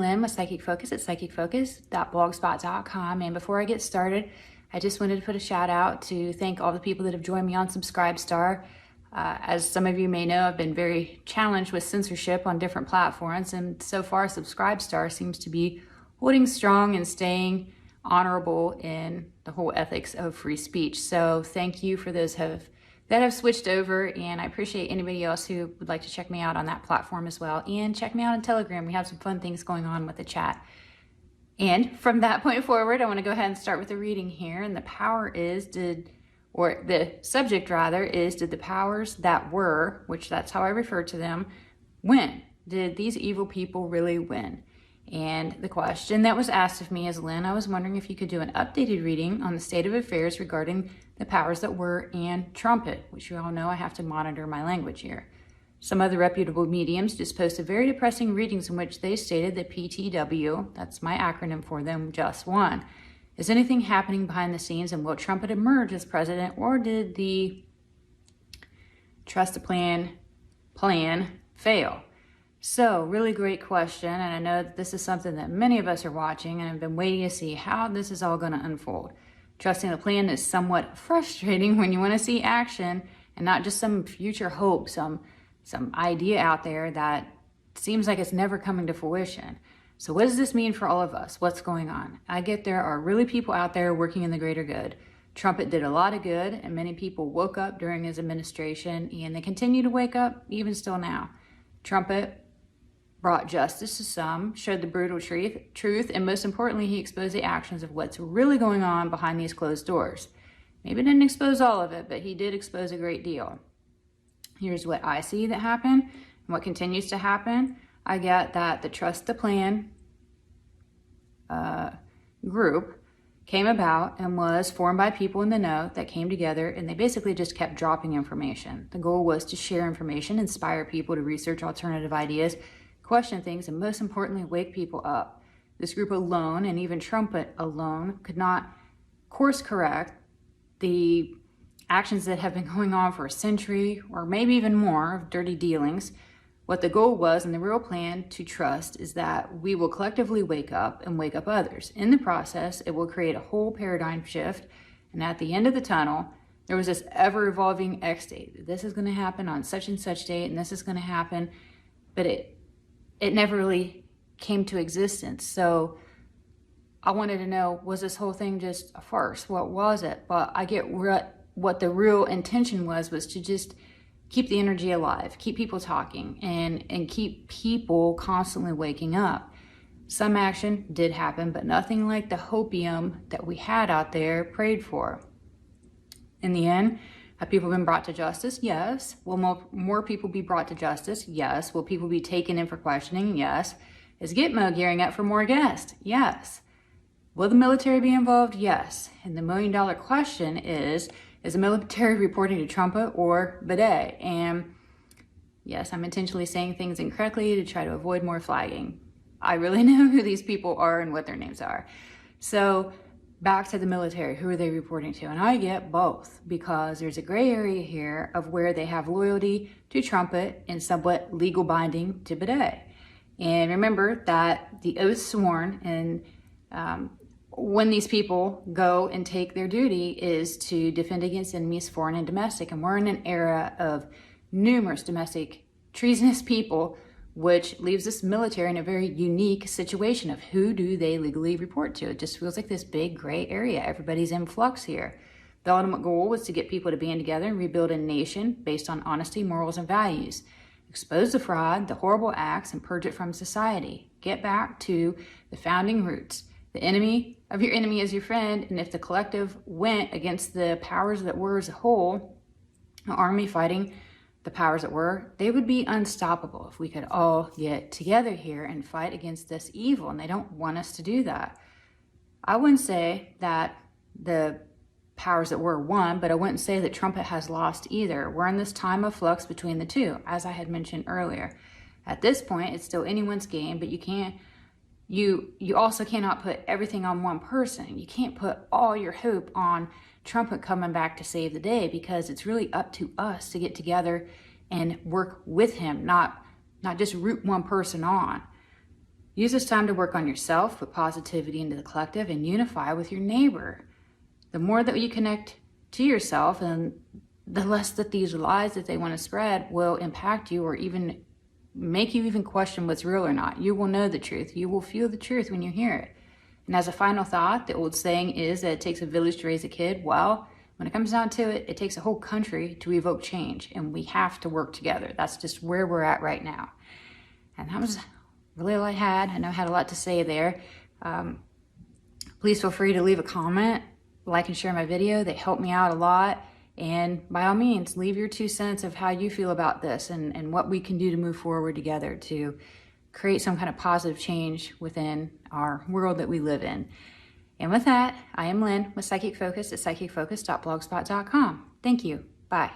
Lynn with Psychic Focus at psychicfocus.blogspot.com. And before I get started, I just wanted to put a shout out to thank all the people that have joined me on Subscribestar. As some of you may know, I've been very challenged with censorship on different platforms, and so far Subscribestar seems to be holding strong and staying honorable in the whole ethics of free speech. So thank you for those that have switched over, and I appreciate anybody else who would like to check me out on that platform as well. And check me out on Telegram. We have some fun things going on with the chat. And from that point forward, I want to go ahead and start with the reading here. And the subject rather is, did the powers that were, which that's how I refer to them, win? Did these evil people really win? And the question that was asked of me as Lynn, I was wondering if you could do an updated reading on the state of affairs regarding the powers that were and trumpet, which you all know I have to monitor my language here. Some other reputable mediums just posted very depressing readings in which they stated that PTW, that's my acronym for them, just won. Is anything happening behind the scenes, and will Trumpet emerge as president, or did the trust the plan fail? So, really great question, and I know that this is something that many of us are watching, and I've been waiting to see how this is all going to unfold. Trusting the plan is somewhat frustrating when you want to see action and not just some future hope, some idea out there that seems like it's never coming to fruition. So what does this mean for all of us? What's going on? I get there are really people out there working in the greater good. Trumpet did a lot of good, and many people woke up during his administration, and they continue to wake up even still now. Trumpet brought justice to some, showed the brutal truth, and most importantly, he exposed the actions of what's really going on behind these closed doors. Maybe didn't expose all of it, but he did expose a great deal. Here's what I see that happened, and what continues to happen. I get that the Trust the Plan group came about and was formed by people in the know that came together, and they basically just kept dropping information. The goal was to share information, inspire people to research alternative ideas, question things, and most importantly, wake people up. This group alone, and even Trumpet alone, could not course correct the actions that have been going on for a century or maybe even more of dirty dealings. What the goal was, and the real plan to trust, is that we will collectively wake up and wake up others. In the process, it will create a whole paradigm shift, and at the end of the tunnel, there was this ever-evolving X date. This is going to happen on such and such date, and this is going to happen, but it never really came to existence. So I wanted to know, was this whole thing just a farce? What was it? But I get what the real intention was to just keep the energy alive, keep people talking, and keep people constantly waking up. Some action did happen, but nothing like the hopium that we had out there prayed for. In the end, have people been brought to justice? Yes. Will more people be brought to justice? Yes. Will people be taken in for questioning? Yes. Is Gitmo gearing up for more guests? Yes. Will the military be involved? Yes. And the million-dollar question is the military reporting to Trumpet or Bidet? And yes, I'm intentionally saying things incorrectly to try to avoid more flagging. I really know who these people are and what their names are. So back to the military, who are they reporting to? And I get both, because there's a gray area here of where they have loyalty to Trumpet and somewhat legal binding to Bidet. And remember that the oath sworn and when these people go and take their duty is to defend against enemies, foreign and domestic. And we're in an era of numerous domestic treasonous people, which leaves this military in a very unique situation of who do they legally report to. It just feels like this big gray area. Everybody's in flux here. The ultimate goal was to get people to band together and rebuild a nation based on honesty, morals, and values. Expose the fraud, the horrible acts, and purge it from society. Get back to the founding roots. The enemy of your enemy is your friend, and if the collective went against the powers that were as a whole, an army fighting the powers that were, they would be unstoppable if we could all get together here and fight against this evil, and they don't want us to do that. I wouldn't say that the powers that were won, but I wouldn't say that Trumpet has lost either. We're in this time of flux between the two, as I had mentioned earlier. At this point, it's still anyone's game, but you also cannot put everything on one person. You can't put all your hope on Trumpet coming back to save the day, because it's really up to us to get together and work with him, not just root one person on. Use this time to work on yourself, put positivity into the collective, and unify with your neighbor. The more that you connect to yourself, and the less that these lies that they want to spread will impact you or even make you even question what's real or not. You will know the truth. You will feel the truth when you hear it. And as a final thought, the old saying is that it takes a village to raise a kid. Well, when it comes down to it, it takes a whole country to evoke change, and we have to work together. That's just where we're at right now. And that was really all I had. I know I had a lot to say there. Please feel free to leave a comment, like and share my video. They help me out a lot. And by all means, leave your 2 cents of how you feel about this and what we can do to move forward together to create some kind of positive change within our world that we live in. And with that, I am Lynn with Psychic Focus at psychicfocus.blogspot.com. Thank you. Bye.